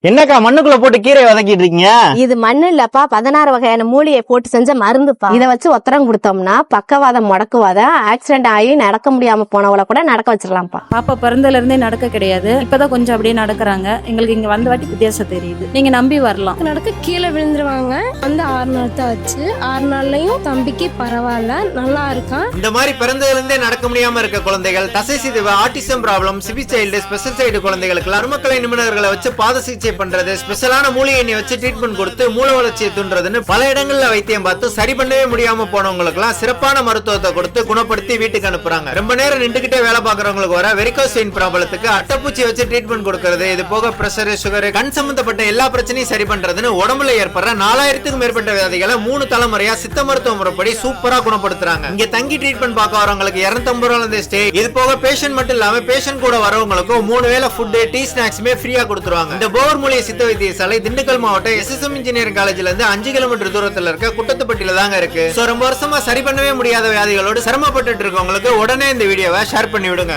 என்னக்கா மண்ணுக்குள்ள போட்டு கீரை வதக்கிட்டு இருக்கீங்க? இது மண்ணு இல்லப்பா, 16 வகையான மூலிகை போட்டு செஞ்ச மருந்துப்பா. இத வச்சு ஒத்தரம் கொடுத்தோம்னா பக்கவாதம், முடக்குவாதம், ஆக்சிடென்ட் ஆகி நடக்க முடியாம போனவள கூட நடக்க வச்சிடலாம்ப்பா. பாப்பா பிறந்தல இருந்தே நடக்க கிடையாது, இப்பதான் கொஞ்சம் அப்படியே நடக்கிறாங்க. எங்களுக்கு இங்க வந்த வாட்டி வித்தியாசம் தெரியுது. நீங்க நம்பி வரலாம். நடக்க கீழே விழுந்துருவாங்க. வந்து 6 நாள் தான் வச்சு 6 நாள்லயும் தம்பிக்கு பரவாயில்ல, நல்லா இருக்கான். இந்த மாதிரி பிறந்ததுல இருந்தே நடக்க முடியாம இருக்க குழந்தைகள், தசை சிதைவு, autism problem, CP child, special child குழந்தைகளுக்கு அருமக்கலை நிபுணர்களை வச்சு பாத சிகிச்சை பண்றது, ஸ்பெஷலான மூலிகை எண்ணெய் வச்சு ட்ரீட்மெண்ட் கொடுத்து மூல வளர்ச்சியை தூண்டுறதுன்னு பல இடங்கள்ல வைத்தியம் பார்த்து சரி பண்ணவே முடியாம போனவங்களுக்கு எல்லாம் சிறப்பான மருத்துவத்தை கொடுத்து குணப்படுத்தி வீட்டுக்கு அனுப்புறாங்க. ரொம்ப நேரம் நின்றுகிட்டே வேலை பார்க்கறவங்களுக்கு வர வெரிகோஸ் வெயின் ப்ராப்ளத்துக்கு அட்டைப்பூச்சி வச்சு ட்ரீட்மெண்ட் கொடுக்கறது, இது போக பிரஷர், சுகர், கண் சம்பந்தப்பட்ட எல்லா பிரச்சனையும் சரி பண்றதுன்னு உடம்புல ஏற்படுற 4000க்கும் மேற்பட்ட வியாதிகளை 3 தலைமுறையா சித்த மருத்துவ முறைப்படி சூப்பரா குணப்படுத்துறாங்க. இங்க தங்கி ட்ரீட்மெண்ட் பார்க்க வரவங்களுக்கு 250 ரூபாய் ஸ்டே. இது போக பேஷண்ட் மட்டும் இல்லாம பேஷண்ட் கூட வரவங்களுக்கும் 3 வேளை ஃபுட், டீ, ஸ்நாக்ஸ்மே ஃப்ரீயா கொடுத்துருவாங்க. இந்த போர் மூலிகை சித்த வைத்தியசாலை திண்டுக்கல் மாவட்டம் SSM இன்ஜினியரிங் காலேஜ்ல இருந்து 5 கிலோமீட்டர் தூரத்துல இருக்க குட்டத்துப்பட்டியில தாங்க இருக்கு. ரொம்ப வருஷமா சரி பண்ணவே முடியாத வியாதிகளோடு சிரமப்பட்டு இருக்கவங்களுக்கு உடனே இந்த வீடியோவை ஷேர் பண்ணி விடுங்க.